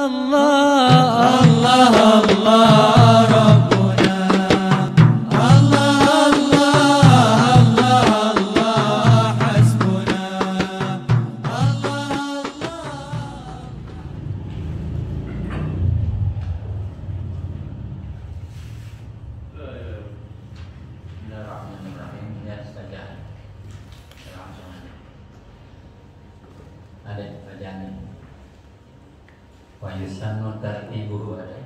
الله الله الله ربنا الله الله الله الله حسبنا الله Bismillahirrahmanirrahim. Ya saja. Langsung aja. Ada bacaan ini. Wa yusannu tartibuhu ada.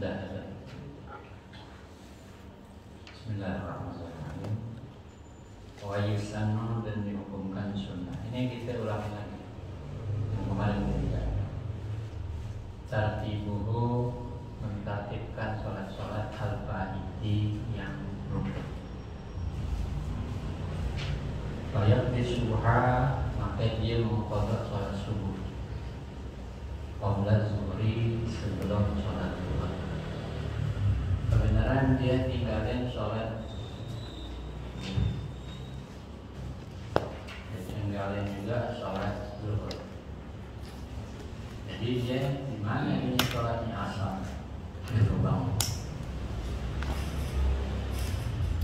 Dah ada. Bismillahirrahmanirrahim. Wa yusannu dan dihukumkan sunnah. Ini kita ulang lagi. Yang kemarin kita. Tartibuhu mentertibkan sholat-sholat al-fa'idi yang rukun. Bayat di suha, maka dia mengkodok sholat subuh. Qabla zuhri, sebelum sholat zuhur. Kebenaran dia tinggalin sholat, dia tinggalin juga sholat zuhur. Jadi dia di mana ini sholatnya asal? Dia bangun.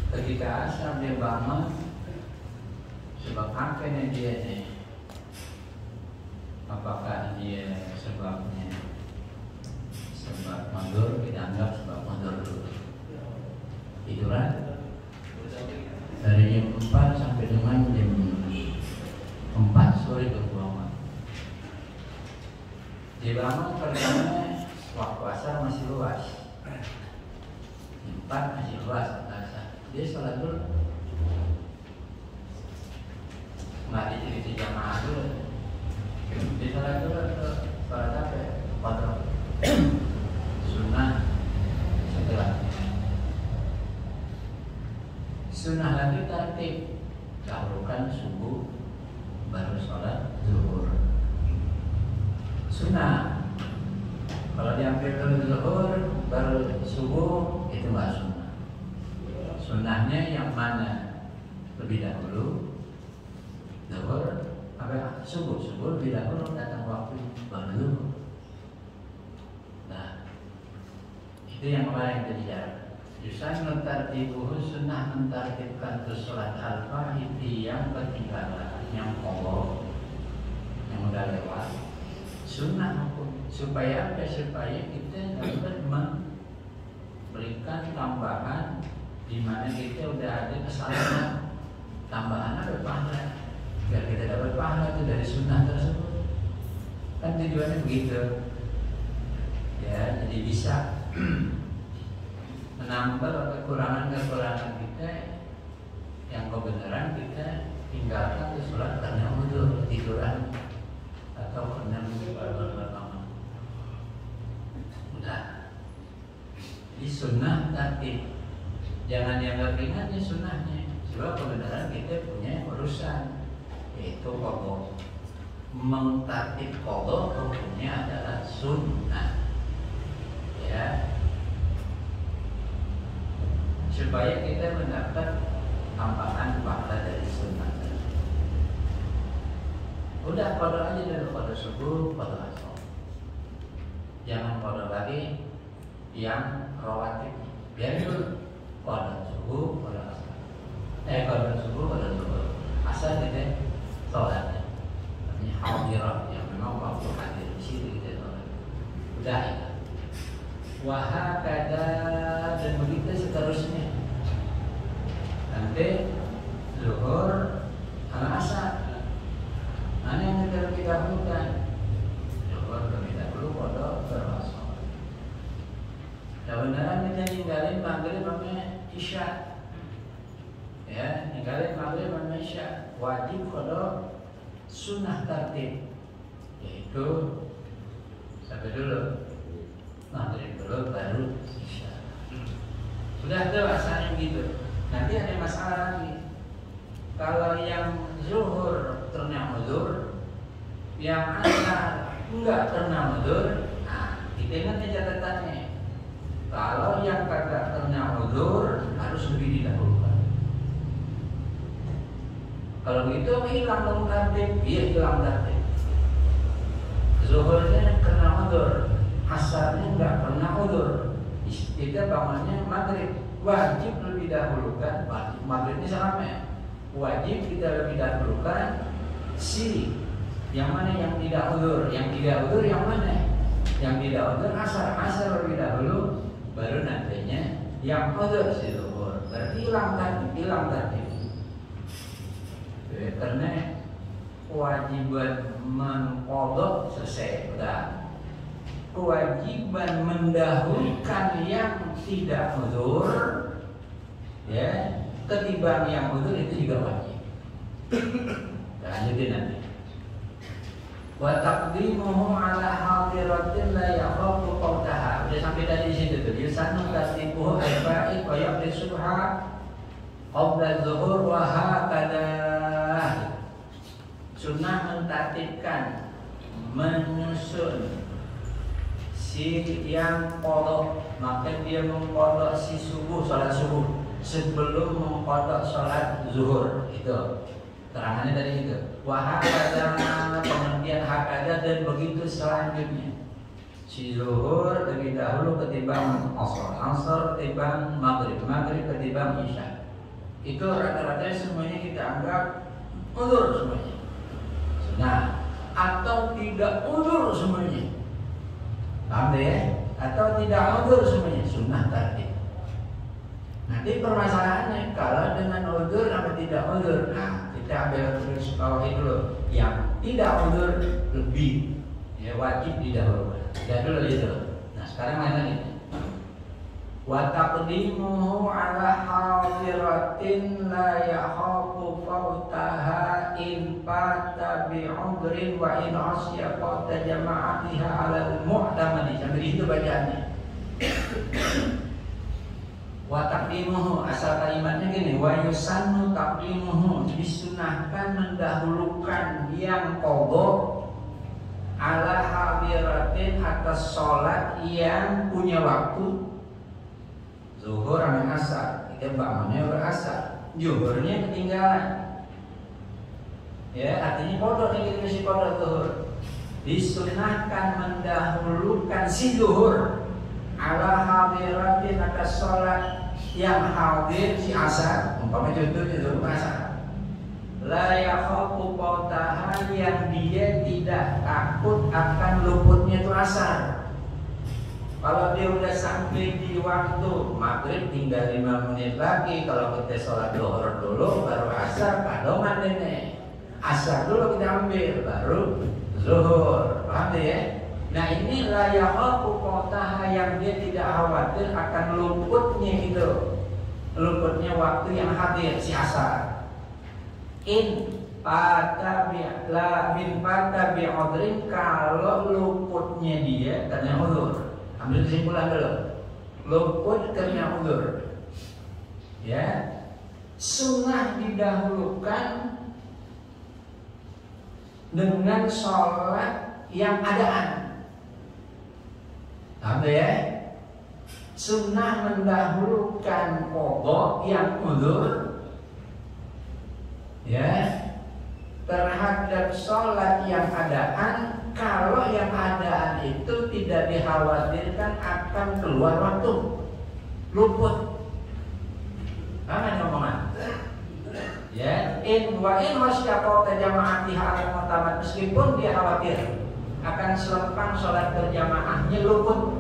Ketika asal dia bangun, sebab apa dia nih? Apakah dia sebabnya sebab mundur? Kita anggap sebab mundur dulu. Tiduran dari jam 4 sampai dengan jam 4 sore berbuang. Dia bangun pertama waktu asar masih luas, 4 masih luas asar. Dia sholat dulu, nggak dicuci jamaah dulu. Dia sholat dulu atau sholat apa? Qadar sunnah setelah sunnah lagi tertib, dahulukan subuh baru sholat zuhur. Sunnah kalau diambil dulu zuhur baru subuh itu nggak sunnah. Sunnahnya yang mana? Lebih dahulu zuhur apa subuh? Subuh lebih dahulu datang waktu baru zuhur. Nah, itu yang kemarin terjadi. Justru mentartibuhu sunnah mentartibkan sholat al-fa'idi yang ketinggalan, yang qadha, yang udah lewat. Sunnah hukum supaya apa? Supaya kita dapat memberikan tambahan di mana kita udah ada kesalahan, tambahan ada pahala, biar kita dapat pahala itu dari sunnah tersebut. Kan tujuannya begitu ya, jadi bisa menambah kekurangan-kekurangan kita yang kebenaran kita tinggalkan di sholat karena udzur, tiduran atau karena berlama. Udah. Jadi sunnah tertib. Jangan dianggap ringannya sunnahnya. Sebab kebenaran kita punya urusan, yaitu qadha. Mentertib qadha hukumnya adalah sunnah. Ya. Supaya kita mendapat tambahan pahala dari sunnah. Udah qadha aja dari qadha subuh, qadha asar. Jangan qadha lagi yang rawatib. Biar dulu qadha subuh, qadha asar. Qadha subuh, qadha zuhur. Asar kita sholat. Ini hadirah yang memang waktu hadir di situ kita sholat. Udah ya. Wahakada dan begitu seterusnya. Nanti zuhur, asar. Mana yang kita lebih dahulukan? Zuhur terlebih dahulu, qadha baru asar. Kebenaran kita ninggalin maghrib sama isya. Ya, ninggalin maghrib sama isya. Wajib qadha sunnah tertib, yaitu sampai dulu maghrib dulu baru isya. Sudah tuh asalnya gitu. Nanti ada masalah lagi. Kalau yang zuhur ternyata udzur, yang asar enggak ternyata udzur, nah kita ingat catatannya. Kalau yang kagak ternyata udzur harus lebih didahulukan. Kalau begitu hilang dong tertib, iya hilang tertib. Zuhurnya udzur. Kita bangunnya maghrib, wajib lebih dahulukan. Maghrib ini sama, wajib kita lebih dahulukan siri. Yang mana yang tidak udzur? Yang tidak udzur yang mana? Yang tidak udzur asar lebih dahulu, baru nantinya yang udzur si zuhur. Berarti hilang tadi. Karena kewajiban mengqadha selesai, udah. Kewajiban mendahulukan yang tidak udzur, ya, ketimbang yang udzur itu juga wajib. Lanjutin nanti. Wa taqdimuhu ala hadiratin la yakhafu qawtaha. Udah sampai dari situ tuh. Yusanu tasdiquhu al-fa'id wa yaqdi subha qabla zuhur wa hakada. Sunnah mentartibkan, menyusun si yang qadha, maka dia mengqadha si subuh, salat subuh sebelum mengqadha salat zuhur. Itu terangannya dari itu. Wahakada, pengertian hakada, dan begitu selanjutnya. Si zuhur lebih dahulu ketimbang asar ketimbang maghrib ketimbang isya. Itu rata-rata semuanya kita anggap udzur semuanya. Nah, atau tidak udzur semuanya. Paham ya? Atau tidak udzur semuanya, sunnah tartib. Nanti permasalahannya kalau dengan udzur atau tidak udzur. Nah, kita ambil tulis bawah dulu. Yang tidak udzur lebih, ya, wajib didahulukan. Tidak dulu itu. Nah, sekarang mana nih? Wa taqdimuhu ala hadiratin la yakhafu fawtaha in fata bi udrin wa in asya fata jama'atiha ala al-mu'tamadi. Sampai itu bacaannya. Wa taqdimuhu, asal kalimatnya gini, wa yusannu taqdimuhu, disunahkan mendahulukan yang qadha ala hadiratin atas sholat yang punya waktu. Zuhur sama asar, kita bangunnya berasar, zuhurnya ketinggalan. Ya, artinya qadha, kita mesti qadha zuhur. Disunahkan mendahulukan si zuhur ala hadiratin atas sholat yang hadir si asar. Umpamanya contohnya zuhur asar. La yakhafu qawtaha, yang dia tidak takut akan luputnya itu asar. Kalau dia udah sampai di waktu maghrib tinggal 5 menit lagi, kalau kita sholat zuhur dulu baru asar, padoman ini. Asar dulu kita ambil, baru zuhur. Paham ya? Nah, ini la yakhafu qawtaha, yang dia tidak khawatir akan luputnya itu. Luputnya waktu yang hadir si asar. In fata bi udrin, kalau luputnya dia karena udzur. Ambil kesimpulan dulu. Luput karena udzur. Ya. Sunnah didahulukan dengan sholat yang adaan. Apa ya? Sunnah mendahulukan qadha yang udzur, ya, terhadap sholat yang adaan. Kalau yang adaan itu tidak dikhawatirkan akan keluar waktu, luput. Mana ngomongan? Ya, in wasyaqa jama'atiha al-mu'tamad, meskipun dia khawatir akan selempang sholat berjamaahnya luput,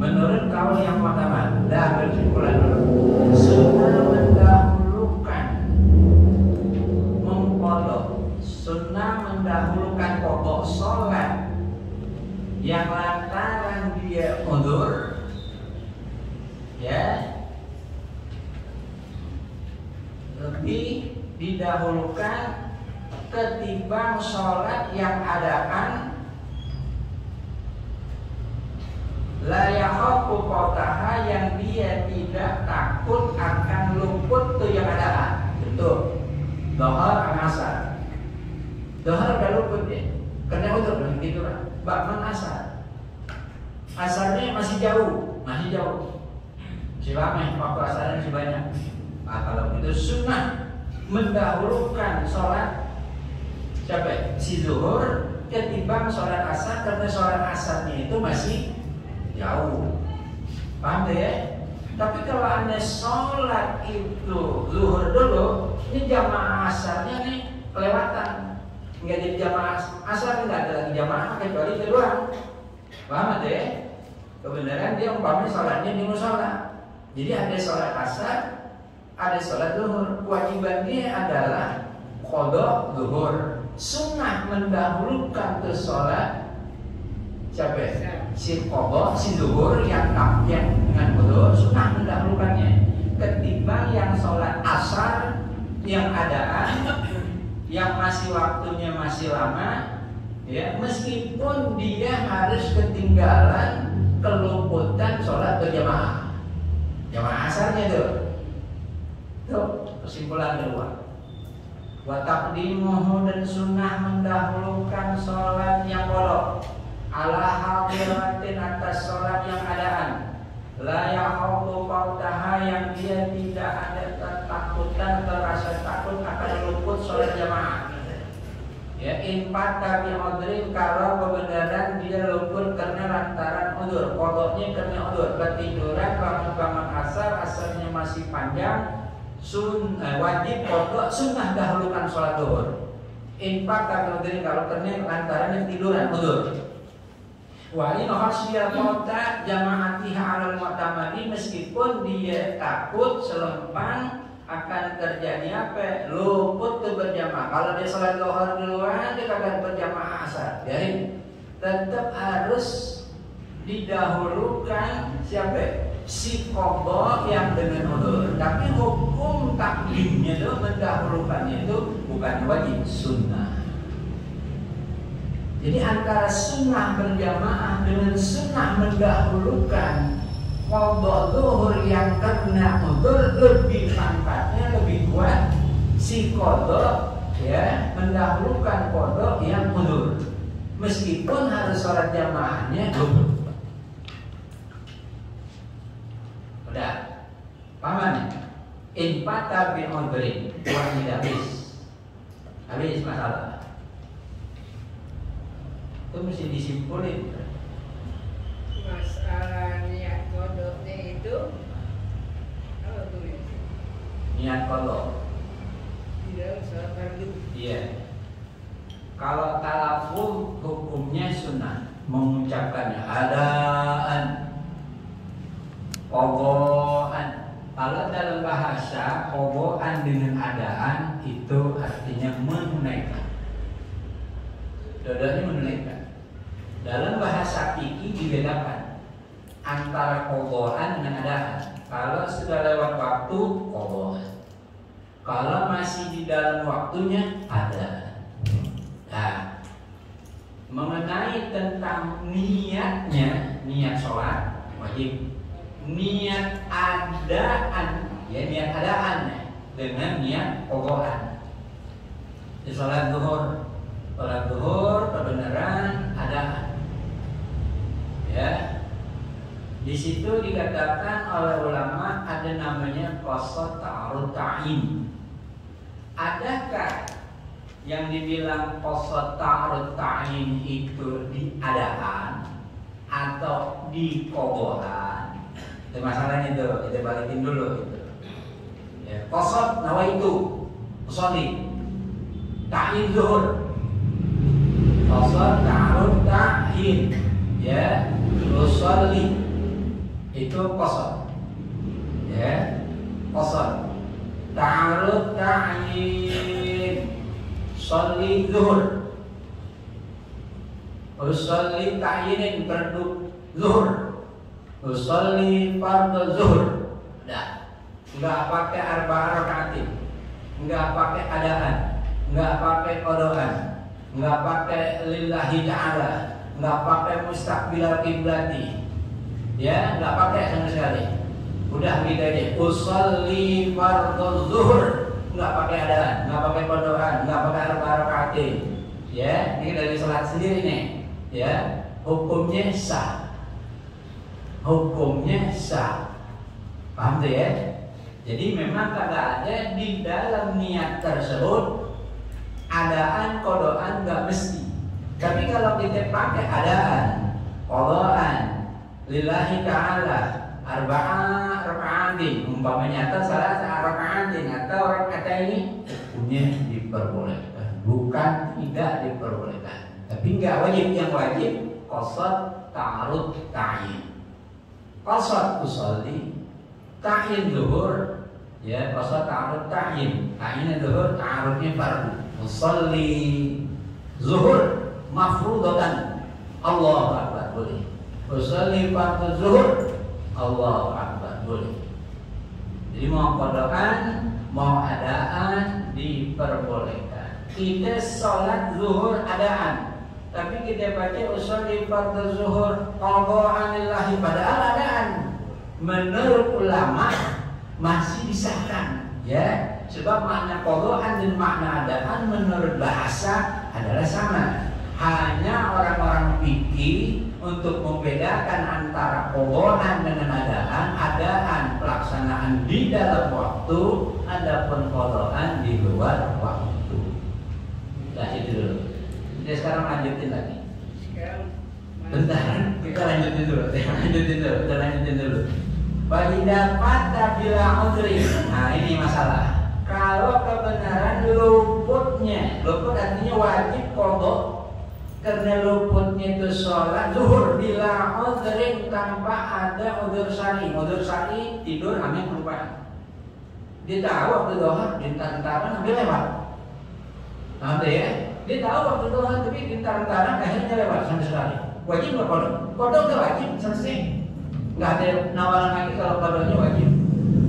menurut kaul yang mu'tamad. Dah bersimpulan dulu. Sunnah mendahulukan mengqadha, sunnah mendahulukan pokok sholat yang lantaran dia udzur, ya, lebih didahulukan ketimbang sholat yang adaan. La yakhafu qawtaha, yang dia tidak takut akan luput tuh yang adaan. Betul. Dhuhur asar. Dhuhur udah luput ya, karena udzur belum tiduran. Bahkan asarnya masih jauh, masih lama, waktu asarnya masih banyak. Nah, kalau itu sunnah mendahulukan sholat siapa? Si zuhur ketimbang sholat asar, karena sholat asarnya itu masih jauh. Paham ya? Tapi kalau Anda sholat itu zuhur dulu, ini jamaah asarnya nih kelewatan. Nggak jadi jamaah asar, nggak ada lagi jamaah kecuali itu doang. Paham ya? Kebenaran dia umpamanya sholatnya di musola. Jadi ada sholat asar, ada sholat zuhur. Kewajiban dia adalah qada zuhur. Sunnah mendahulukan ke sholat siapa ya? Si qada, si zuhur yang dengan qada, sunnah mendahulukannya ketimbang yang sholat asar yang adaan, yang masih waktunya masih lama, ya meskipun dia harus ketinggalan kelumputan sholat berjamaah. Jamaah asarnya tuh kesimpulan kedua. Wa taqdimuhu, dan sunnah mendahulukan sholat yang qada ala hadiratin, atas sholat yang adaan, la yakhafu fautaha, yang dia tidak ada ketakutan, terasa takut akan luput sholat jamaah. Ya, in fata bi udhrin, kalau kebenaran dia luput karena lantaran udzur, qadanya karena udzur, ketiduran, bangun asarnya masih panjang, wajib qada, sunnah dahulukan sholat zuhur. In fata bi udhrin, kalau karena lantaran yang tiduran udzur. Wa in khasyiya qada jamaatiha 'alal mu'tamadi, meskipun dia takut selempang akan terjadi apa? Luput tuh berjamaah. Kalau dia sholat zuhur duluan, dia kagak berjamaah asar, biarin. Tetap harus didahulukan siapa? Si qada yang dengan udzur. Tapi hukum taklimnya itu, mendahulukannya itu bukan wajib, sunnah. Jadi antara sunnah berjamaah dengan sunnah mendahulukan qada zuhur yang kena udzur, lebih manfaatnya, lebih kuat si qada, ya, mendahulukan qada yang udzur, meskipun harus sholat jamaahnya zuhur. Udah paham? In fata bi udhrin, habis masalah. Itu mesti disimpulin. Masalah niat kodoknya itu apa tuh ya? Niat kodok. Tidak sholat fardu. Iya. Kalau talaful hukumnya sunnah, mengucapkannya adaan, kodoan. Kalau dalam bahasa kodoan dengan adaan itu artinya menunaikan. Dua-duanya menunaikan. Dalam bahasa fikih dibedakan antara qadaan dengan adaan. Kalau sudah lewat waktu, qadaan. Kalau masih di dalam waktunya, adaan. Nah, mengenai tentang niatnya, niat sholat wajib. Niat adaan, ya niat adaan dengan niat qadaan. Di sholat zuhur, kebenaran adaan. Ya, di situ dikatakan oleh ulama ada namanya qasad ta'arud ta'in. Adakah yang dibilang qasad ta'arud ta'in itu di adaan atau di qadaan? Itu masalahnya itu, kita balikin dulu itu. Ya, qasad nawaitu usolli, ta'in zuhur. Qasad ta'arud ta'in, ya, usolli itu qasad, ya, qasad ta'arud ta'in, sholli zuhur, usolli ta'inin fardu zuhur, usolli fardu zuhur. Dah, nggak pakai arba'ah rakaatin, nggak pakai adaan, nggak pakai qadaan, nggak pakai lillahi ta'ala, nggak pakai mustaqbilal qiblati, ya, nggak pakai sama sekali. Udah gitu aja. Usolli fardhu zuhur, nggak pakai adaan, nggak pakai qadaan, nggak pakai arba'ah rakaatin. Ya, ini dari salat sendiri nih. Ya, hukumnya sah. Hukumnya sah. Paham tuh ya? Jadi memang kagak ada di dalam niat tersebut adaan, qadaan, nggak mesti. Tapi kalau kita pakai adaan, qadaan, lillahi ta'ala arba'atin, umpamanya atau salah raka'atin atau raka'ataini, punya diperbolehkan, bukan tidak diperbolehkan. Tapi enggak wajib, yang wajib qasad ta'arud ta'yin. Qasad usolli, ta'yin zuhur, ya qasad ta'arud ta'yin. Ta'yin zuhur, ta'arudnya fardu. Usolli zuhur mafrudatan, Allahu akbar boleh. Usolli fardu zuhur, Allahu akbar boleh. Jadi mau qadaan, mau adaan diperbolehkan. Kita sholat zuhur adaan, tapi kita baca usolli fardu zuhur qadaan lillahi, padahal adaan. Menurut ulama masih disahkan, ya, sebab makna qadaan dan makna adaan menurut bahasa adalah sama. Hanya orang-orang fikih untuk membedakan antara qadaan dengan adaan pelaksanaan di dalam waktu, adapun qadaan di luar waktu. Nah itu dulu. Jadi sekarang lanjutin lagi. Bentar, kita lanjutin dulu. Bagi dapat bila udri. Nah ini masalah. Kalau kebenaran luput artinya wajib qadha karena luputnya itu sholat zuhur bila udrin, tanpa ada udzur syar'i. Udzur syar'i tidur ambil kelupaan. Dia tahu waktu zuhur dintar-dintaran ambil lewat. Nanti ya, dia tahu waktu zuhur tapi dintar-dintaran akhirnya lewat sampai sekali. Wajib nggak qadha? Qadha udah wajib, selesai. Nggak ada nawaran lagi kalau qadhanya wajib.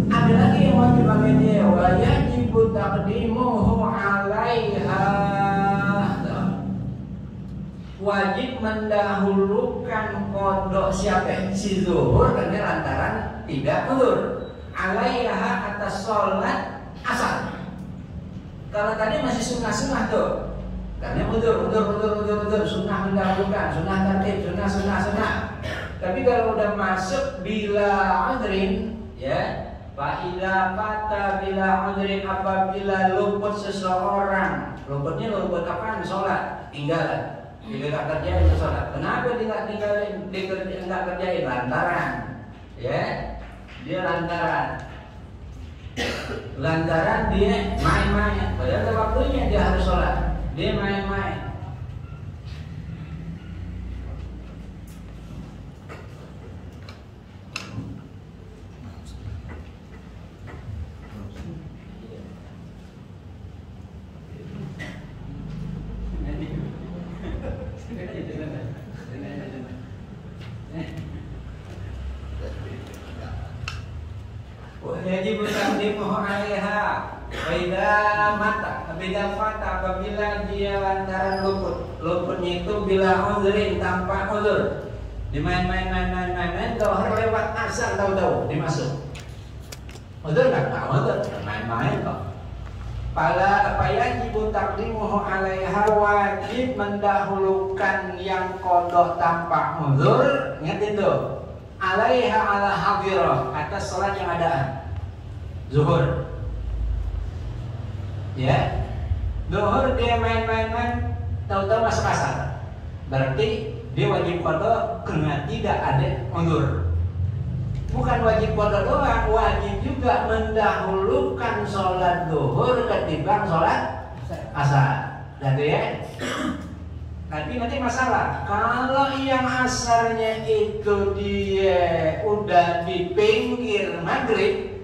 Ada lagi yang wajib bagi dia, wa yajibu taqdimuhu 'alaiha. Wajib mendahulukan qadha siapa? Si zuhur karena lantaran tidak udzur. 'Alaiha atas sholat asar. Kalau tadi masih sunnah tuh. Karena udzur, sunnah mendahulukan, sunnah tertib, sunnah. Tapi kalau udah masuk bila udrin, ya, fa idza fata bila udrin, apabila luput seseorang. Luputnya luput apaan? Sholat, tinggalan. Dia nggak kerjain sholat. Kenapa dia nggak tinggalin? Dia nggak kerjain lantaran, ya, dia lantaran dia main-main. Padahal ada waktunya dia harus sholat. Dia main-main. Wajib taqdimuhu 'alaiha bida fata apabila dia lantaran luputnya itu bila udhrin, tanpa udhur. Dimain-main zuhur lewat asar tahu-tahu dimasuk. Udhur enggak udhur, main-main kok. Pala yajibu taqdimuhu 'alaiha, wajib mendahulukan yang qadha tanpa udhur. Ingat itu. 'Alaiha 'ala hadirah, atas salat yang adaan. Zuhur. Ya. Zuhur dia main-main tahu-tahu masuk asar. Berarti dia wajib qadha karena tidak ada udhur. Bukan wajib qadha doang, wajib juga mendahulukan sholat zuhur ketimbang sholat asar. Jadi ya. Tapi nanti masalah, kalau yang asarnya itu dia udah di pinggir maghrib,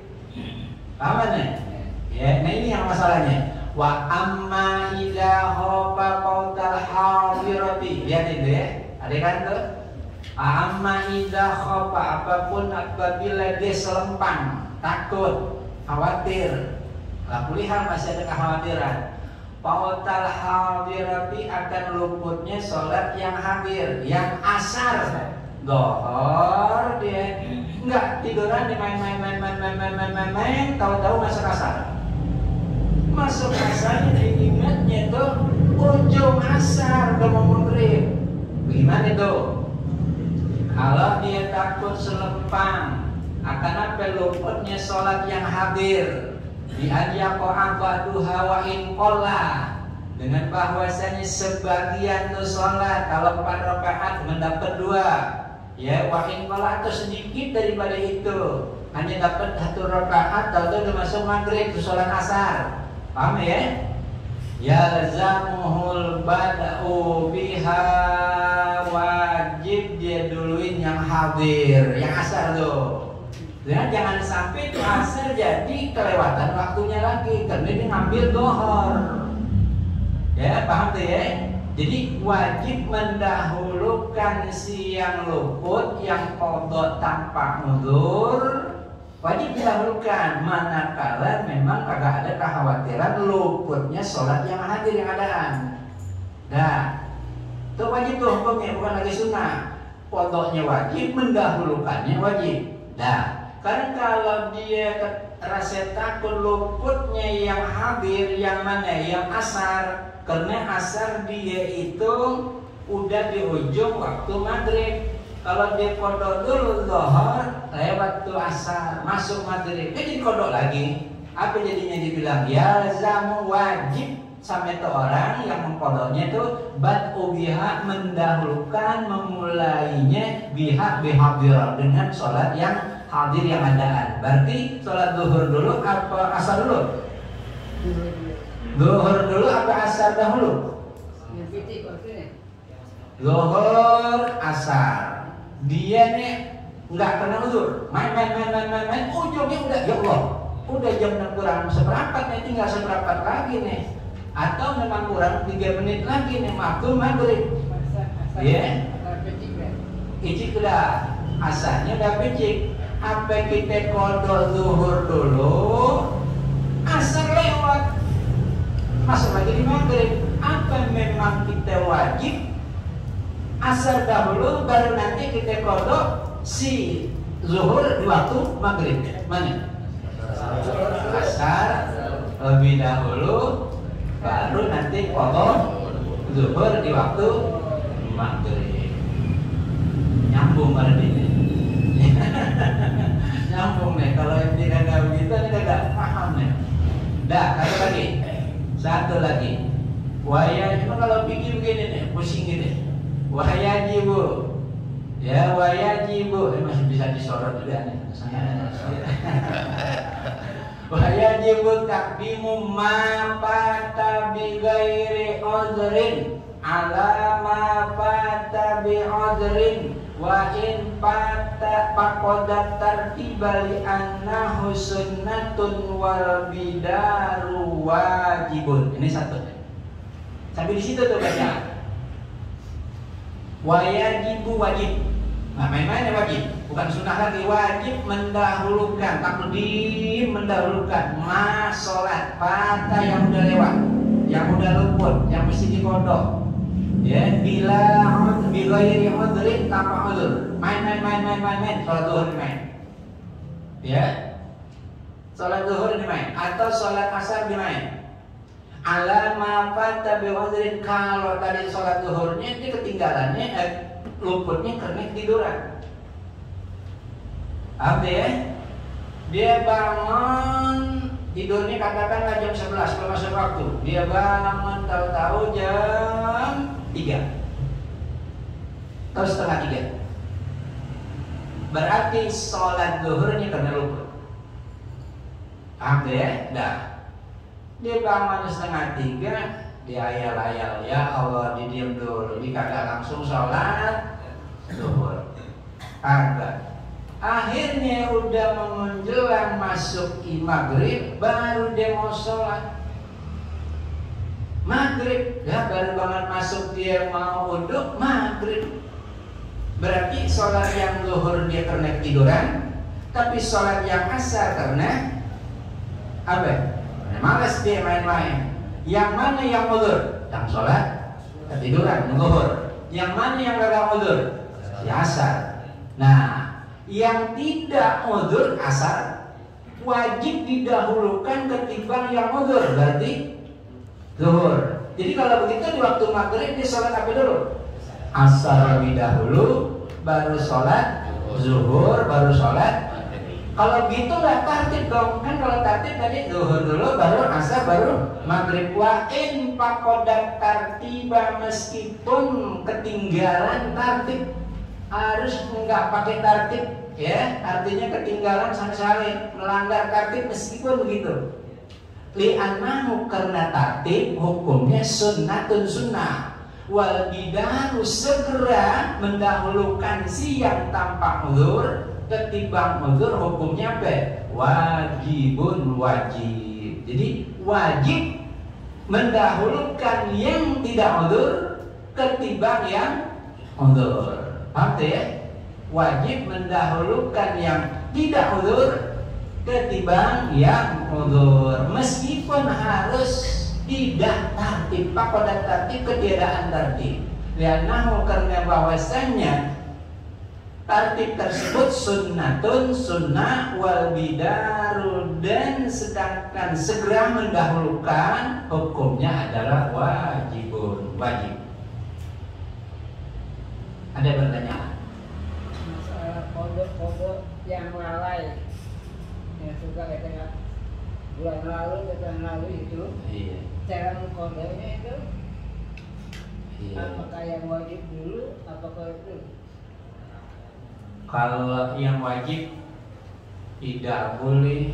apa nih? Ya, nah ini yang masalahnya. Wa amma idza khofa qautal hadirati. Lihat itu ya. Ada kan tuh? Amma idza khofa, apapun apabila dia selempang, takut, khawatir. Kulihat masih ada kekhawatiran. Qautal hadirati, akan luputnya sholat yang hadir, yang asar. Dhuhr dia enggak tiduran, dia main, tahu-tahu masuk asar. Masuk asar diingatnya tuh ujung asar udah mau maghrib. Bagaimana itu? Kalau dia takut selempang, akan apa luputnya sholat yang hadir, di adyaqa abaduha wa in qalla, dengan bahwasanya sebagian tuh sholat kalau 4 rakaat mendapat 2, Ya, wa in qala atau sedikit daripada itu, hanya dapat 1 rakaat atau udah masuk maghrib ke sholat asar. Paham ya? Yalzamuhul bada'u biha, wajib dia duluin yang hadir, yang asar tuh. Ya, jangan sampai tuh asar jadi kelewatan waktunya lagi karena dia ngambil dohor. Ya, paham tuh ya? Jadi wajib mendahulukan si yang luput, yang qadha tanpa uzur, wajib didahulukan manakala memang kagak ada kekhawatiran luputnya sholat yang hadir yang adaan. Nah, itu wajib tuh hukumnya, bukan lagi sunnah. Qadhanya wajib, mendahulukannya wajib. Nah, karena kalau dia rasa takut luputnya yang hadir yang mana, yang asar. Karena asar dia itu udah di ujung waktu maghrib. Kalau dia kodok dulu zuhur, lewat tuh asar, masuk maghrib, jadi kodok lagi. Apa jadinya dibilang? Ya zamu wajib sampai tuh orang yang mengkodoknya itu bad'u biha, mendahulukan, memulainya biha bihadirah, dengan sholat yang hadir yang adaan. Berarti sholat zuhur dulu apa asar dulu? Zuhur dulu apa asar dahulu? Zuhur asar. Dia nih nggak kena uzur, main, ujungnya udah ya Allah, udah jam 6 kurang seperempat nih, tinggal seperempat lagi nih, atau memang kurang 3 menit lagi nih waktu maghrib. Ya, icik udah, asarnya udah picik. Apa kita kodok zuhur dulu, asar lewat, masuk lagi di maghrib. Apa memang kita wajib asar dahulu baru nanti kita kodok si zuhur di waktu maghrib? Mana? Asar lebih dahulu baru nanti kodok zuhur di waktu maghrib. Nyambung berarti ini. Nyambung nih. Kalau yang tidak begitu ini tidak paham nih. Dah, satu lagi. Waya, cuma kalau bikin begini nih, pusing gini. Wayajibu, ya wayajibu, masih bisa disorot juga nih. Wayajibu takdimu ma fata bi ghairi udhrin ala ma fata bi udhrin wa in fata faqadat tartiba li annahu sunnatun wal bidaru wajibun. Ini satu. Sampai di situ tuh baca. Wajibu wajib. Nah, main-main wajib, bukan sunnah lagi. Wajib mendahulukan, takdim mendahulukan ma sholat fata yang udah lewat, yang udah luput, yang mesti dikodok. Ya, bila ghairi udhrin tanpa udhur. Main, sholat zuhur main. Ya, sholat zuhur main, atau sholat asar main. Alama fata bi udhrin, kalau tadi sholat zuhurnya dia ketinggalannya luputnya karena tiduran. Apa ya? Dia bangun tidurnya katakanlah jam 11 kalau masuk waktu. Dia bangun tahu-tahu jam 3 atau setengah 3. Berarti sholat zuhurnya karena luput. Apa ya? Dah. Dia bangun setengah 3, dia ayal-ayal, ya Allah, didiam dulu, dia kagak langsung sholat zuhur. Agak. Akhirnya udah menjelang masuk maghrib, baru dia mau sholat maghrib. Ya, baru banget masuk dia mau uduk maghrib. Berarti sholat yang zuhur dia karena tiduran, tapi sholat yang asar karena apa? Malas dia main-main. Yang mana yang uzur? Yang sholat ketiduran, zuhur. Yang mana yang gak uzur? Ya asar. Nah, yang tidak uzur asar wajib didahulukan ketimbang yang uzur, berarti zuhur. Jadi kalau begitu di waktu maghrib dia sholat apa dulu? Asar lebih dahulu, baru sholat zuhur, baru sholat. Kalau gitu nggak tertib dong, kan kalau tertib tadi zuhur dulu, baru asar, baru maghrib. Wa in faqadat tartiba, meskipun ketinggalan tertib. harus enggak pakai tertib, ya, artinya ketinggalan sama sekali, melanggar tertib meskipun begitu. Li'annahu karena tertib hukumnya sunnatun sunnah. Wal bidaru segera mendahulukan siang tanpa uzur ketimbang uzur hukumnya apa? Wajibun wajib. Jadi wajib mendahulukan yang tidak uzur ketimbang yang uzur. Paham ya? Wajib mendahulukan yang tidak uzur ketimbang yang uzur, meskipun harus tidak tertib. Pada tertib ketiadaan tertib. Lianahu karena bahwasannya tertib tersebut sunnatun sunnah wal bidaru, dan sedangkan segera mendahulukan hukumnya adalah wajibun wajib. Ada pertanyaan? Masalah kodok-kodok yang lalai, yang suka katanya bulan lalu itu, Iya. cara mengkodoknya itu, Iya. apakah yang wajib dulu, apakah itu? Kalau yang wajib tidak boleh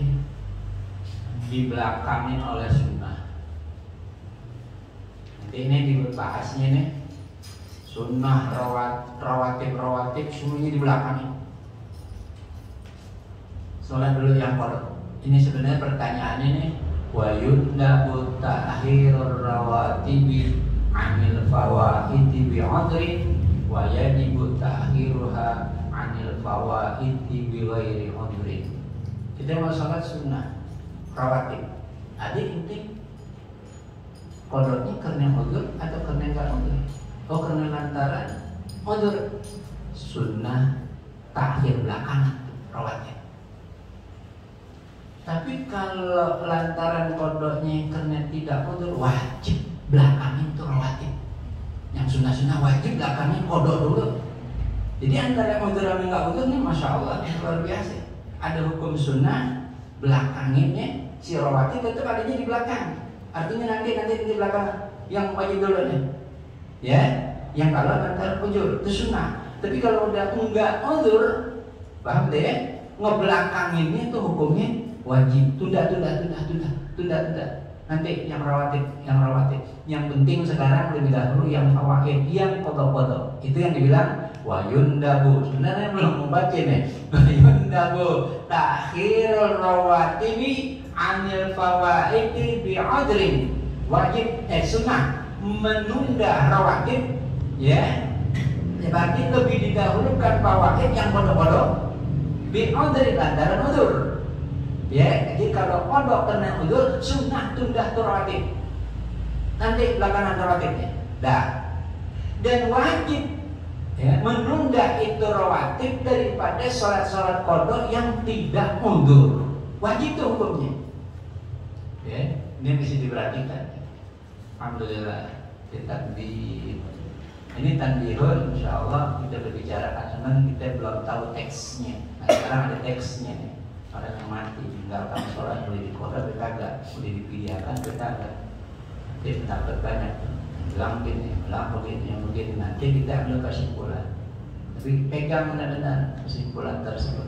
dibelakangin oleh sunnah. Nanti ini dibahasnya nih. Sunnah, rawatib semuanya di belakangnya. Sholat dulu yang kodok. Ini sebenarnya pertanyaannya nih. Wa yundabu ta'khirur rawatibi 'anil fawaiti bi'udrin wa yajibu ta'khiruha 'anil fawaiti bi ghairi udrin. Kita mau sholat sunnah rawatib. Adik inti kodoknya karena udzur atau karena enggak udzur? Oh, karena lantaran udzur, sunnah takhir belakangan rawatib. Tapi kalau lantaran kodoknya karena tidak udzur, wajib belakangin itu rawatib. Yang sunnah-sunnah wajib belakangin kodok dulu. Jadi antara udzur dan enggak udzur nih, masya Allah luar biasa. Ada hukum sunnah belakanginnya, si rawatib tetap adanya di belakang. Artinya nanti di belakang yang wajib dulu nih. Ya, yang kalau antara udzur itu sunnah. Tapi kalau udah enggak udzur, paham deh ya? Ngebelakanginnya itu hukumnya wajib. Tunda. Nanti yang rawatib. Yang penting sekarang lebih dahulu yang fawaid, yang kodok-kodok. Itu yang dibilang wayundabu. Sebenarnya belum membaca nih. Wayundabu takhirul rawatibi 'anil fawaidi bi'udrin. Wajib sunnah menunda rawatib, ya. Berarti lebih didahulukan fawaid yang kodok-kodok bi'udrin lantaran udzur. Ya, jadi kalau kodok kena udzur, sunnah tunda rawatib. Nanti belakangan rawatibnya. Dah. Dan wajib ya, menunda itu rawatib daripada sholat-sholat kodok yang tidak udzur. Wajib itu hukumnya. Ya, ini mesti diperhatikan. Alhamdulillah kita ini tanbihun, insya Allah kita berbicarakan, cuman kita belum tahu teksnya. Nah, sekarang ada teksnya nih. Orang yang mati meninggalkan sholat boleh dikodok, kagak, boleh dipilihakan, kagak. Nanti pendapat banyak, bilang begini. Nanti kita ambil kesimpulan. Tapi pegang benar-benar kesimpulan tersebut.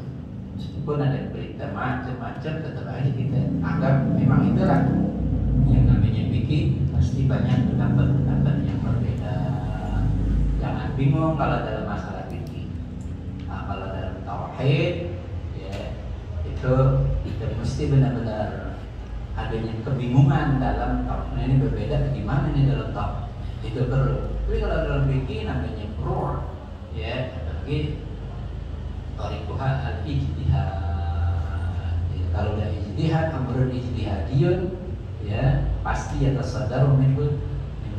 Meskipun ada berita macam-macam, tetap aja kita anggap memang itulah yang namanya fikih. Pasti banyak pendapat yang berbeda. Jangan bingung kalau dalam masalah fikih. Nah, kalau dalam tauhid, ya itu kita mesti benar-benar adanya kebingungan dalam tauhid. Nah, ini berbeda gimana nih dalam tauhid? Itu perlu. Tapi kalau dalam fikih namanya furu', ya, bagi tariqah al-ijtihad. Ya, kalau udah ijtihad, amrun ijtihadiyun, ya pasti yatasaddaru minhu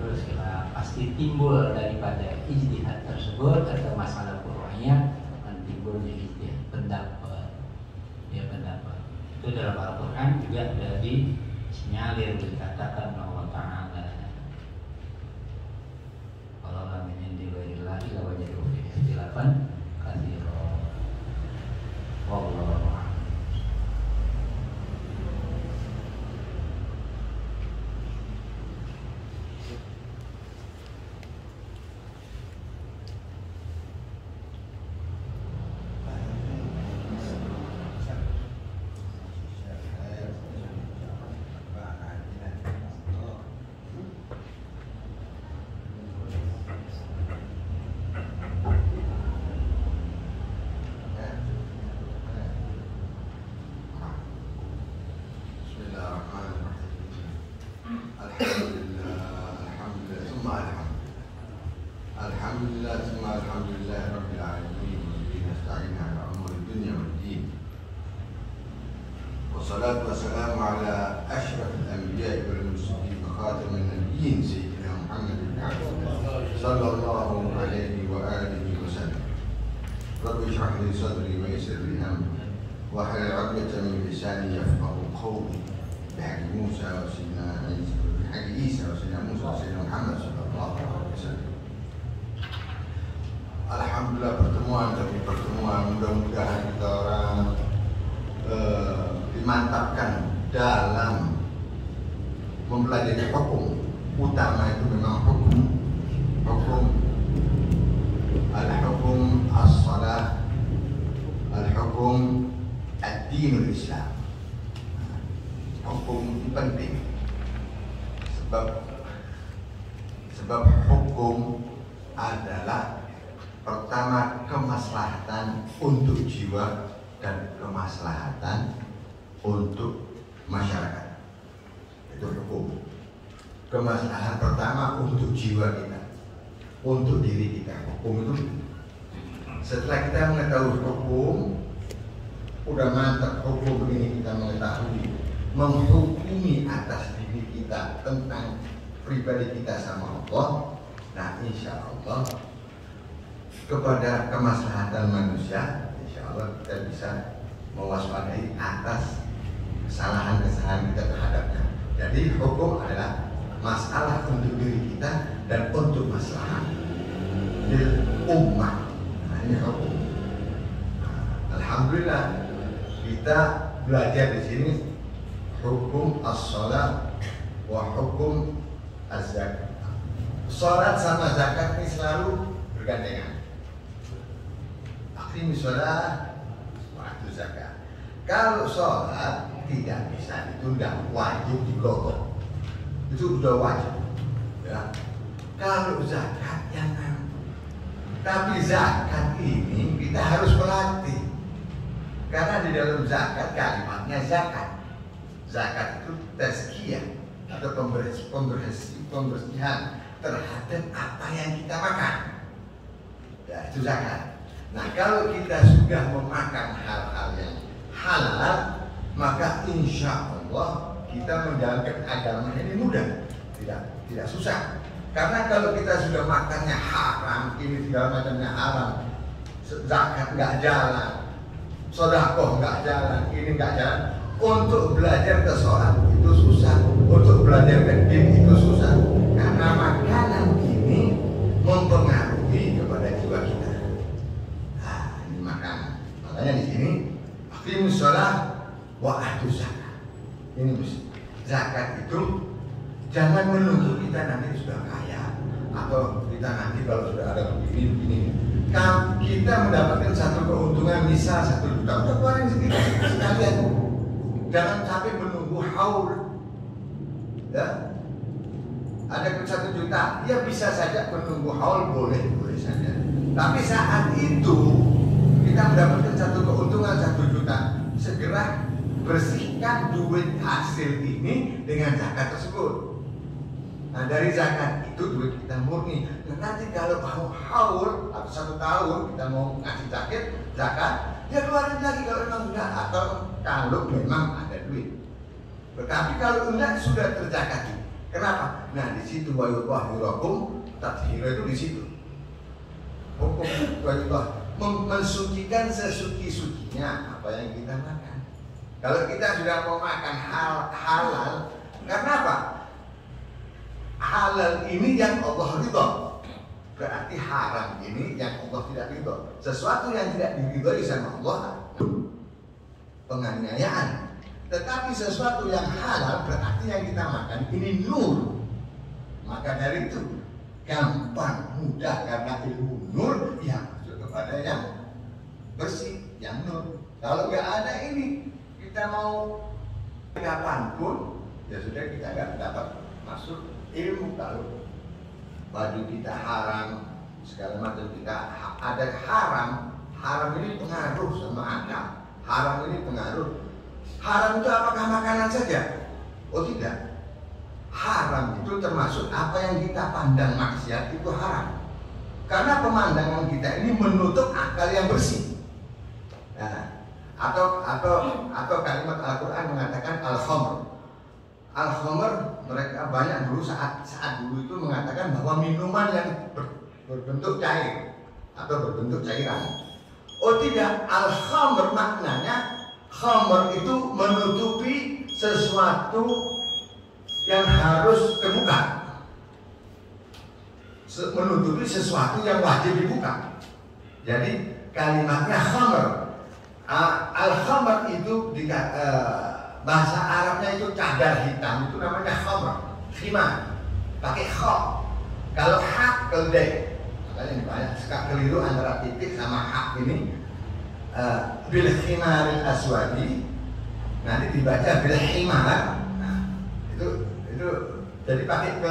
khilaf, pasti timbul daripada ijtihad tersebut atau masalah furu'nya akan timbulnya ijtihad, pendapat. Itu dalam Al-Quran juga sudah disinyalir, dikatakan Allah Ta'ala kalau lam min indillahi la wajadu fi ikhtilafan katsiran. Wallahu a'lam. والصلاة والسلام على أشرف الأنبياء والمرسلين خاتم النبيين سيدنا محمد بن عبد الله صلى الله عليه وآله وسلم. رب اشرح لي صدري ويسر لي أمري واحلل عقدة من لساني يفقه قولي بحق موسى وسيدنا عيسى وسيدنا موسى وسيدنا محمد صلى الله عليه وسلم. Alhamdulillah pertemuan demi pertemuan, mudah-mudahan kita orang dimantapkan dalam mempelajari hukum. Utama itu memang hukum al-hukum as-salah, al-hukum ad-dinul Islam. Hukum penting sebab hukum adalah pertama kemaslahatan untuk jiwa dan kemaslahatan untuk masyarakat. Itu hukum. Kemaslahatan pertama untuk jiwa kita, untuk diri kita. Hukum itu setelah kita mengetahui hukum, udah mantap hukum ini, kita mengetahui menghukumi atas diri kita tentang pribadi kita sama Allah. Nah, insya Allah kepada kemaslahatan manusia, insya Allah kita bisa mewaspadai atas kesalahan-kesalahan kita terhadapnya. Jadi hukum adalah masalah untuk diri kita dan untuk masalah ummah. Nah, ini hukum. Alhamdulillah kita belajar di sini hukum as-salat wa hukum az-zakat. Salat sama zakat ini selalu bergandengan. Akhirnya sholat waktu zakat. Kalau sholat tidak bisa ditunda, wajib diblokir. Itu sudah wajib. Ya. Kalau zakat jangan. Tapi zakat ini kita harus melatih. Karena di dalam zakat kalimatnya zakat. Zakat itu tazkiyah atau pembersihan terhadap apa yang kita makan. Ya, itu zakat. Nah, kalau kita sudah memakan hal-hal yang halal, maka insya Allah kita menjalankan agama ini mudah, tidak susah. Karena kalau kita sudah makannya haram, ini segala macamnya haram, zakat nggak jalan, sedekah nggak jalan, ini nggak jalan. Untuk belajar ke sholat itu susah, untuk belajar ke din itu susah, karena makanan ini mempengaruhi kepada jiwa kita. Makanya di sini aqimus shalah wa atuz zakat. Ini zakat itu jangan menunggu kita nanti sudah kaya atau kita nanti kalau sudah ada begini. Kalau kita mendapatkan satu keuntungan misal 1 juta, udah keluarin sedikit sekalian. Jangan sampai menunggu haul. Ya. Ada 1 juta, ya bisa saja menunggu haul, boleh saja. Tapi saat itu kita mendapatkan satu keuntungan 1 juta, segera bersihkan duit hasil ini dengan zakat tersebut. Nah, dari zakat itu duit kita murni. Dan nanti kalau mau haul atau 1 tahun kita mau ngasih zakat, ya keluarin lagi kalau memang enggak, atau kalau memang ada duit. Tetapi kalau enggak sudah terzakati. Kenapa? Nah, di situ wayudhahirakum tathira itu di situ. Hukum wayudhah mensucikan sesuci-sucinya apa yang kita makan. Kalau kita sudah mau makan halal, karena apa? Halal ini yang Allah ridho, berarti haram ini yang Allah tidak ridho. Sesuatu yang tidak diridhoi sama Allah penganiayaan. Tetapi sesuatu yang halal berarti yang kita makan ini nur. Maka dari itu gampang, mudah, karena ilmu nur yang kepada yang bersih, yang nur. Kalau nggak ada ini, kita mau kapanpun, ya sudah kita nggak dapat masuk ilmu. Kalau baju kita haram, segala macam kita ada haram ini pengaruh sama akal. Haram ini pengaruh. Haram itu apakah makanan saja? Oh tidak. Haram itu termasuk apa yang kita pandang maksiat itu haram. Karena pemandangan kita ini menutup akal yang bersih. Nah, Atau kalimat Al-Quran mengatakan al-khamr. Al-khamr mereka banyak dulu saat dulu itu mengatakan bahwa minuman yang berbentuk cair atau berbentuk cairan. Oh tidak, al-khamr maknanya khamr itu menutupi sesuatu yang harus terbuka, menutupi sesuatu yang wajib dibuka. Jadi kalimatnya khamr. Al-khamr itu bahasa Arabnya itu cadar hitam, itu namanya khamr, khimar, pakai kha. Kalau hak keldek, makanya ini banyak suka keliru antara titik sama hak ini. Bil khimaril aswadi, nanti dibaca bil himar. Nah, itu jadi pakai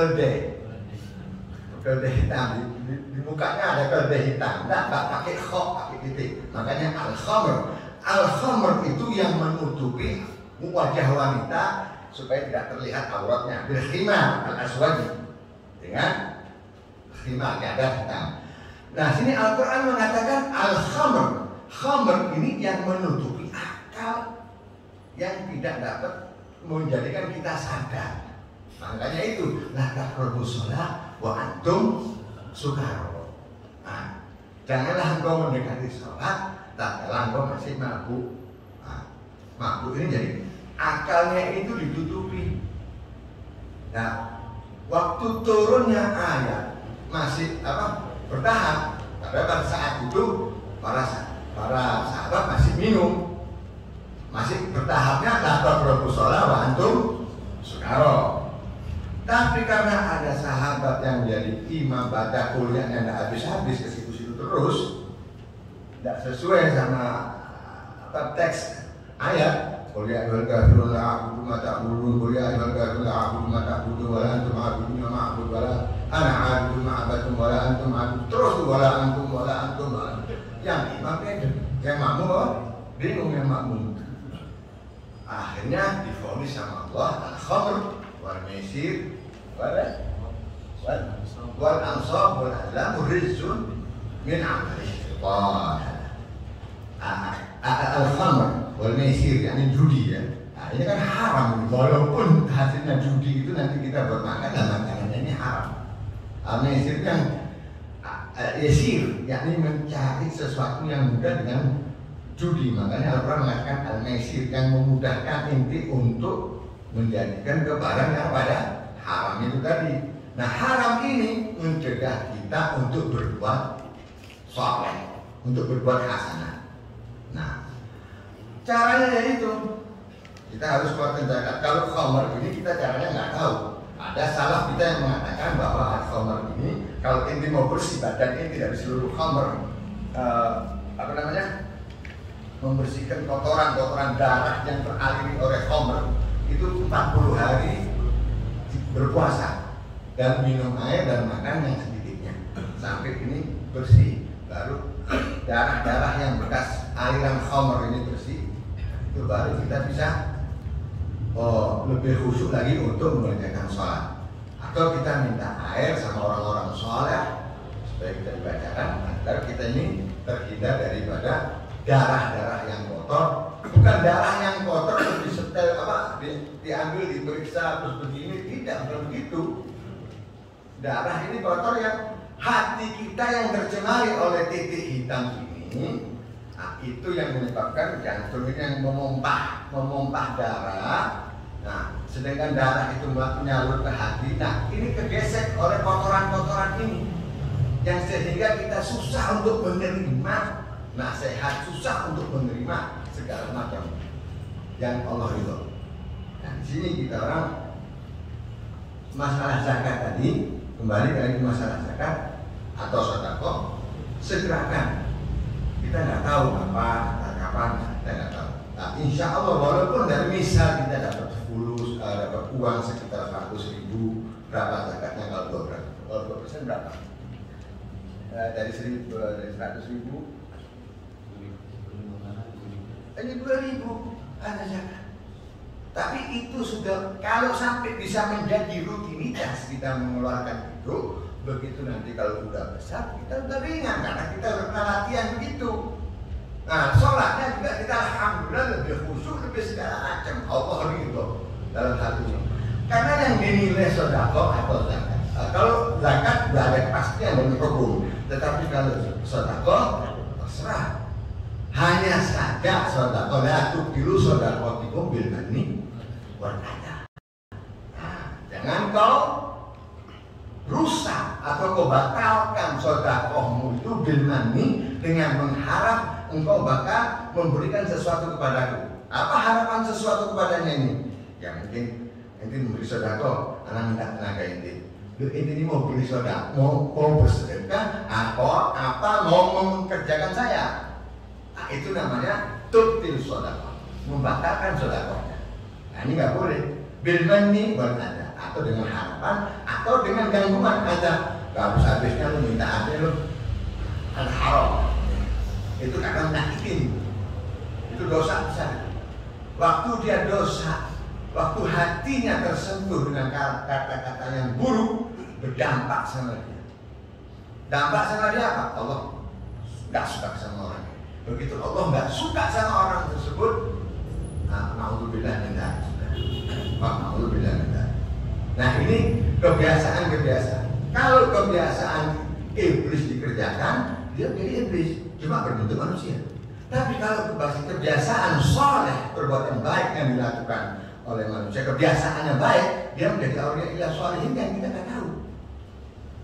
keldek hitam, di mukanya ada keldek hitam, nggak pakai kha, pakai titik. Makanya al-khamr. Al-khamr itu yang menutupi wajah wanita supaya tidak terlihat auratnya. Bil khimar al-aswadi, dengan khimar cadar hitam. Nah, sini Al-Quran mengatakan al-khamr. Khamr ini yang menutupi akal, yang tidak dapat menjadikan kita sadar. Makanya itu la taqrabus shalah wa antum sukara. Nah, janganlah engkau mendekati sholat tatkala engkau masih mabuk. Nah, mabuk ini jadi akalnya itu ditutupi. Nah, waktu turunnya ayat masih bertahap. Pada saat itu para sahabat masih minum, masih bertahapnya la taqrabus shalah wa antum sukara. Tapi karena ada sahabat yang jadi imam baca kuliahnya tidak habis-habis ke situ-situ terus, tidak sesuai sama teks ayat. Kuliah ayyuhal kafirun la a'budu ma ta'budun, kuliah ayyuhal kafirun la a'budu ma ta'budun, wa la antum a'budun ma a'budu, wa la ana a'budu ma a'badtum, wa la antum a'budun. Terus wa la antum. Yang imam beda, yang makmum bingung yang makmum. Akhirnya divonis sama Allah al-khamr wal maisir wal ansab wal azlam rizqun min amali syaitan. Al-khamr wal maisir yani judi ya. Nah, ini kan haram, walaupun hasilnya judi itu nanti kita bermakan dan makanannya ini haram. Al-maisir yang yasir, yakni mencari sesuatu yang mudah dengan judi. Makanya Al-Quran mengatakan al-maisir yang memudahkan inti untuk menjadikan ke barang yang pada haram itu tadi. Nah, haram ini mencegah kita untuk berbuat saleh, untuk berbuat hasanah. Nah, caranya yaitu kita harus keluarkan zakat. Kalau khamr ini kita caranya nggak tahu. Ada salaf kita yang mengatakan bahwa khamr ini kalau inti mau bersih badan inti dari seluruh khamr, membersihkan kotoran darah yang teraliri oleh khamr itu 40 hari berpuasa dan minum air dan makan yang sedikitnya sampai ini bersih, baru darah yang bekas aliran khamr ini bersih, itu baru kita bisa lebih khusyuk lagi untuk mengerjakan sholat. Atau kita minta air sama orang-orang soleh supaya kita dibacakan agar kita ini terhindar daripada darah-darah yang kotor. Bukan darah yang kotor terus disetel diambil diperiksa terus begini, tidak, bukan begitu. Darah ini kotor yang hati kita yang tercemari oleh titik hitam ini. Nah, itu yang menyebabkan jantung ini yang memompah darah. Nah, sedangkan darah itu menyalur ke hati. Nah, ini kegesek oleh kotoran-kotoran ini, yang sehingga kita susah untuk menerima nasihat, susah untuk menerima segala macam yang Allah ridho. Nah, di sini kita orang masalah zakat tadi, kembali lagi masalah zakat atau sedekah, segerakan. Kita nggak tahu kapan, kita nggak tahu. Nah, insya Allah walaupun dari misal kita dapat dapat uang sekitar 100.000, berapa zakatnya kalau 2%? Berapa? Dari 100.000 ini 2.000 ada zakat. Tapi itu sudah, kalau sampai bisa menjadi rutinitas kita mengeluarkan itu, begitu nanti kalau udah besar kita udah ringan karena kita pernah latihan begitu. Nah, sholatnya juga kita kalau sedekah terserah. Hanya saja sedekah la tuqilu sedekahatikum bil manni wal adha. Jangan kau rusak atau kau batalkan sedekahmu itu bil manni dengan mengharap engkau bakal memberikan sesuatu kepadaku. Apa harapan sesuatu kepadanya ini? Ya mungkin ente memberi sedekah, anak minta tenaga ente. Ini mau beli sedekah, mau bersedekah, apa mau mengerjakan saya? Nah, itu namanya tubtil sedekah, membatalkan sedekahnya. Nah ini nggak boleh. Bil manni wal adha, atau dengan harapan, atau dengan gangguan ada. Kalau habisnya lu minta apa lu? Al haram. Itu karena menyakitin. Itu dosa besar. Waktu dia dosa, waktu hatinya tersentuh dengan kata-kata yang buruk, berdampak sama dia. Dampak sama dia apa? Allah nggak suka sama orang. Begitu Allah nggak suka sama orang tersebut, naudzubillah min dzalik. Naudzubillah min dzalik. Nah ini kebiasaan-kebiasaan. Kalau kebiasaan iblis dikerjakan, dia menjadi iblis, cuma berbentuk manusia. Tapi kalau kebiasaan soleh, perbuatan baik yang dilakukan oleh manusia, kebiasaannya baik, dia menjadi aulia sholihin yang kita nggak tahu.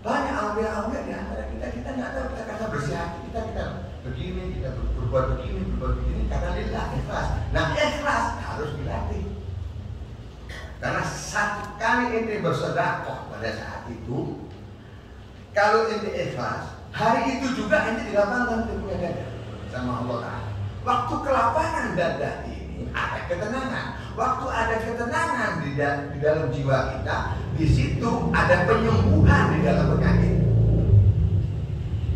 Banyak aulia di antara kita nggak tahu, kita karena bersih hati, kita begini, kita berbuat begini, karena lillah ikhlas. Nah ikhlas harus dilatih. Karena satu kali ente bersedekah pada saat itu, kalau ente ikhlas, hari itu juga ente dilapangkan punya dada sama Allah Ta'ala. Waktu kelapangan dada ini ada ketenangan. Waktu ada ketenangan di dalam jiwa kita, di situ ada penyembuhan di dalam penyakit.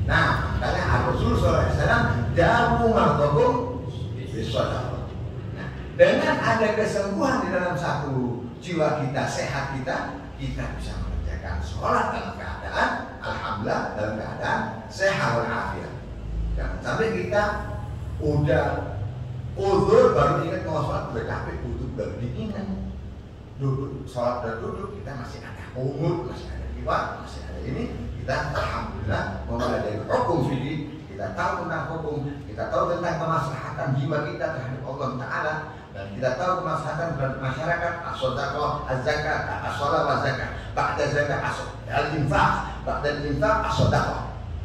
Nah, makanya Rasulullah SAW jamu martokum bisodaqah. Nah, dengan ada kesembuhan di dalam satu jiwa kita, sehat kita bisa mengerjakan sholat dalam keadaan alhamdulillah, dalam keadaan sehat walafiat. Jangan sampai kita udah uzur baru ingat mau sholat, udah capek, udah berdinginan, duduk sholat udah duduk, kita masih ada umur, masih ada riwayat, masih ada ini, kita alhamdulillah memadai hukum fikih, kita tahu tentang hukum, kita tahu tentang kemaslahatan jiwa kita terhadap Allah Ta'ala, dan kita tahu kemaslahatan terhadap masyarakat, as-shadaqah, az-zakat, as-shalah wa zakat, ba'da zakat, al-infaq, ba'da al-infaq, as-shadaqah.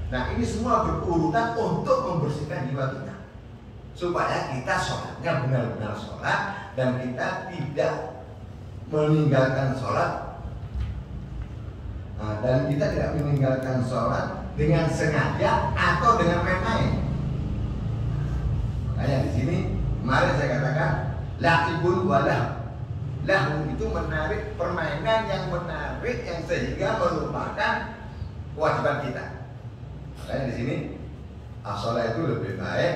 Nah ini semua berurutan untuk membersihkan jiwa kita, supaya kita sholatnya benar-benar sholat dan kita tidak meninggalkan sholat, dan kita tidak meninggalkan sholat dengan sengaja atau dengan main-main. Makanya di sini kemarin saya katakan lahibun walah, lahu itu menarik, permainan yang menarik yang sehingga melupakan kewajiban kita. Makanya di sini as-shalah itu lebih baik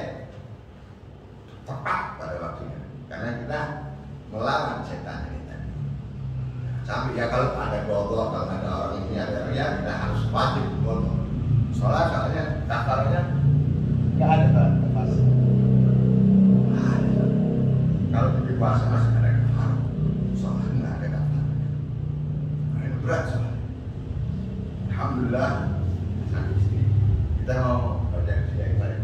tepat pada waktunya, karena kita melawan setan ini tadi. Sampai ya kalau ada bodoh, kalau ada orang ini ada ya kita harus wajib bodoh. Sholat soalnya kafarnya nggak ada kafar. Kalau di puasa masih ada kafar, sholat nggak ada kafar. Ini berat sholat. Alhamdulillah. Kita mau baca yang lain.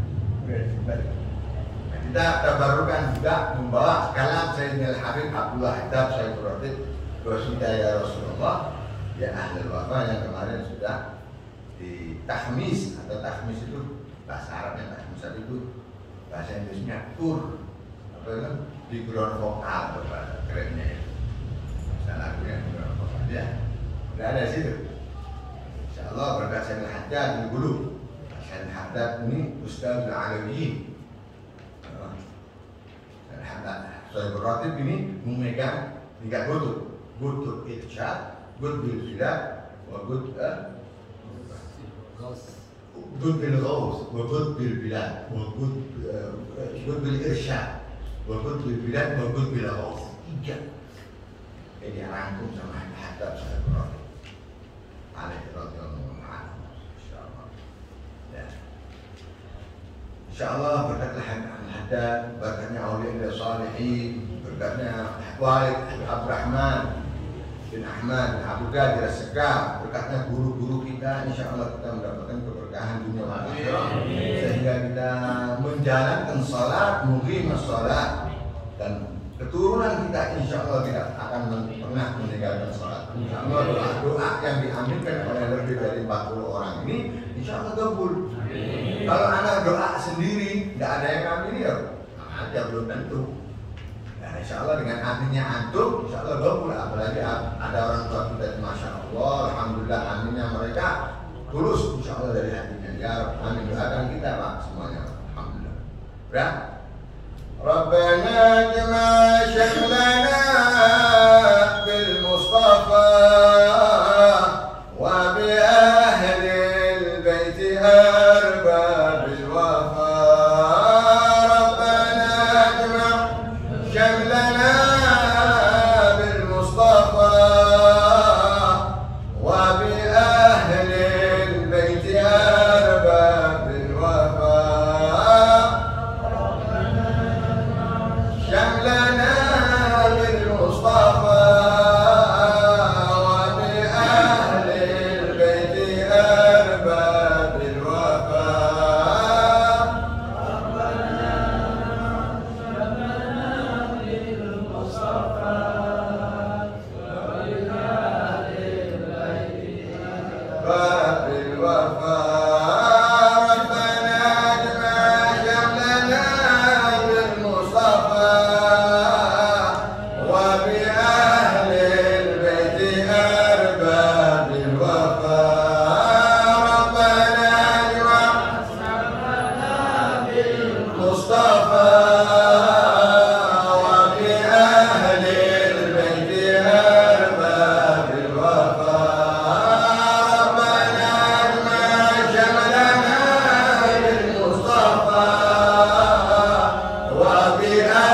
Kita tabarukan juga membawa kalam Sayyidina Al-Habib Abdullah Hitab Sayyid Ratib Wasita ya Rasulullah, ya ahli wafa yang kemarin sudah di tahmis, atau tahmis itu bahasa Arabnya, tahmis itu bahasa Inggrisnya kur, apa itu di ground vokal, bahasa kerennya itu bahasa lagunya di ground vokal ya, udah ada situ. Insyaallah berkat Sayyidina Haddad dulu. Sayyid Haddad ini Ustaz Al-Alawiyin. Sayyid Haddad Sayyid Ratib ini memegang 3 kutub. Kutub Irsyad, Kutub Bilad, Kutub bil Ghaus, Kutub bil Bilad, Kutub bil Irsyad, Kutub bil Bilad, Kutub bil Ghaus. 3 ini rangkum sama Haddad Sayyid Ratib. Alaihi radhiyallahu anhu. Insyaallah berkatlah Haddad, berkatnya awliya shalihin, berkatnya Walid Abdurrahman bin Ahmad bin Abu Qadir As-Segaf, berkatnya guru-guru kita, insya Allah kita mendapatkan keberkahan dunia dan akhirat, sehingga kita menjalankan salat, muqimah salat, dan keturunan kita insya Allah tidak akan pernah meninggalkan salat. Insya Allah doa yang diaminkan oleh lebih dari 40 orang ini insya Allah kabul. Kalau anak doa sendiri nggak ada yang amin ya ada belum tentu. Nah, insya Allah dengan aminnya antum insya Allah kabul. Apalagi ada orang tua kita, masya Allah, alhamdulillah aminnya mereka tulus insya Allah dari hatinya. Ya amin, doakan kita Pak semuanya, alhamdulillah. Ya. ربنا اجمع شملنا بالمصطفى وبأهل البيت أرباب الوفاء ربنا اجمع شملنا بالمصطفى وبأهل البيت أرباب الوفاء شملنا بالمصطفى وبأهل البيت أرباب الوفاء باب الوفاء ربنا اجمع شملنا بالمصطفى وبأهل البيت أرباب الوفاء ربنا اجمع بالمصطفى وبأهل البيت أرباب الوفاء ربنا اجمع شملنا بالمصطفى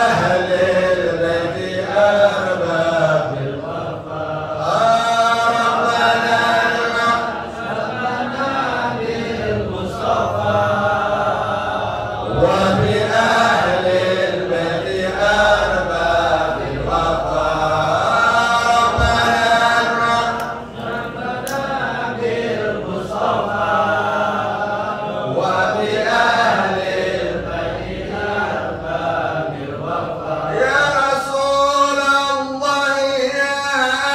وبأهل البيت أرباب الوفاء ربنا اجمع شملنا بالمصطفى وبأهل البيت أرباب الوفاء ربنا اجمع شملنا بالمصطفى وبأهل البيت أرباب الوفاء يا رسول الله يا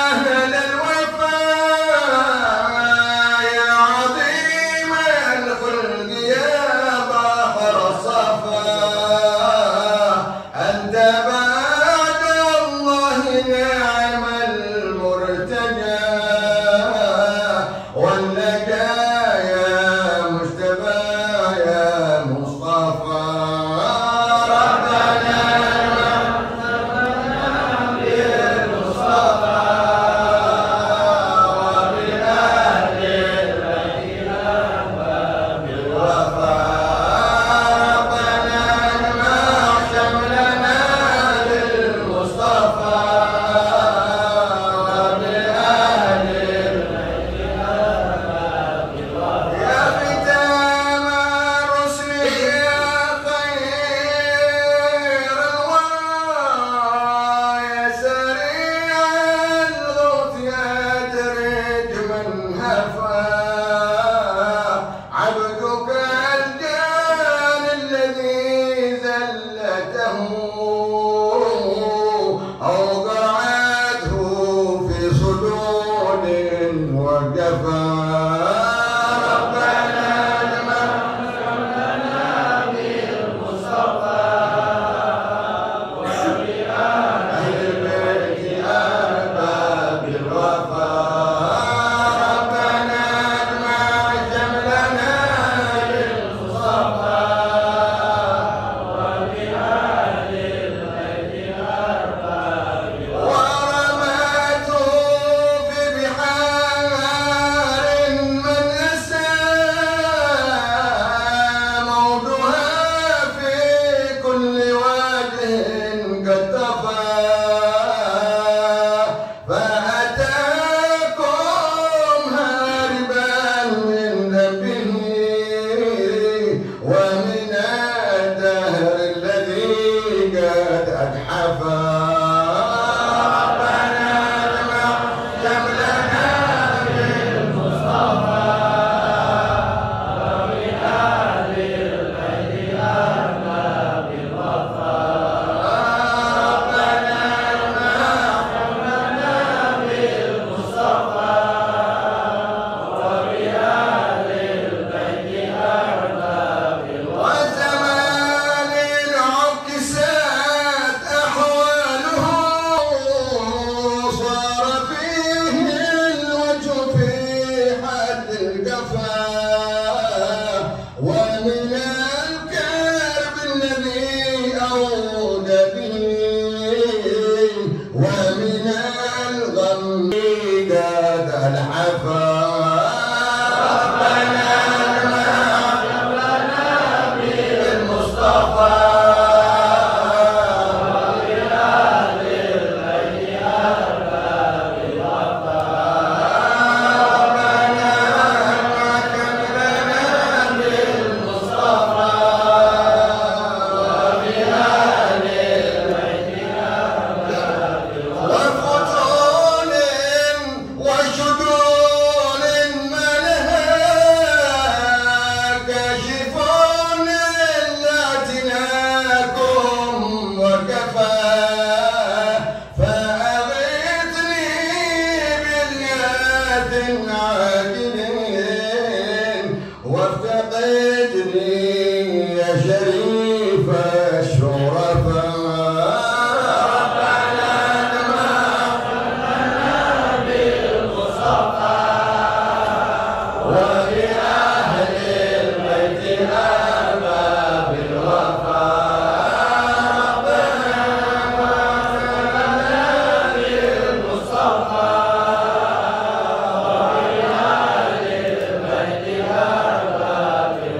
أهل الوفاء يا عظيم الخلق يا بحر الصفا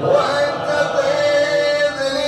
وأنت بإذن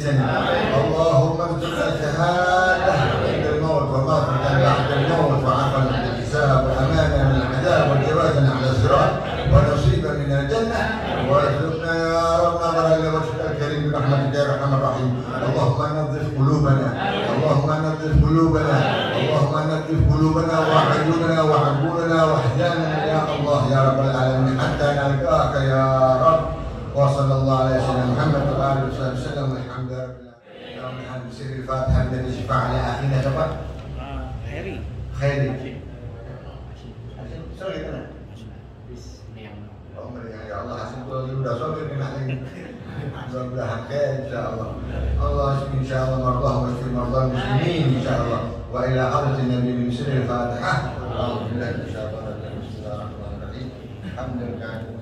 الجنة. اللهم ارزقنا الشهادة عند الموت ومغفرة بعد الموت وعفوا عند الحساب وأمانا من العذاب وجوازا على الصراط ونصيبا من الجنة وارزقنا يا رب نظرا إلى وجهك الكريم برحمتك يا أرحم الراحمين. اللهم نظف قلوبنا، اللهم نظف قلوبنا، اللهم نظف قلوبنا وعيوننا وعقولنا واحزاننا يا الله يا رب العالمين حتى نلقاك يا رب. وصلى الله على سيدنا محمد وعلى اله وصحبه وسلم والحمد لله رب العالمين. بسر الفاتحه التي شفع على اخينا شفا خيري sorry kan ya Allah hasil kalau udah sorry kena lagi mudah-mudahan khair insyaallah. Allah insyaallah mardah wa fi mardah muslimin insyaallah wa ila hadratin nabi min sirri al-fatihah. Alhamdulillah insyaallah. Bismillahirrahmanirrahim. Alhamdulillah.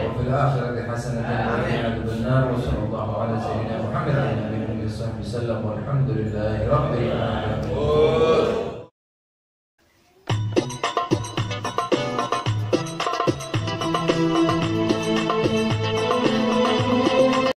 وفي الآخرة حسنة وقنا عذاب النار. وصلى الله على سيدنا محمد وعلى آله وصحبه وسلم والحمد لله رب العالمين.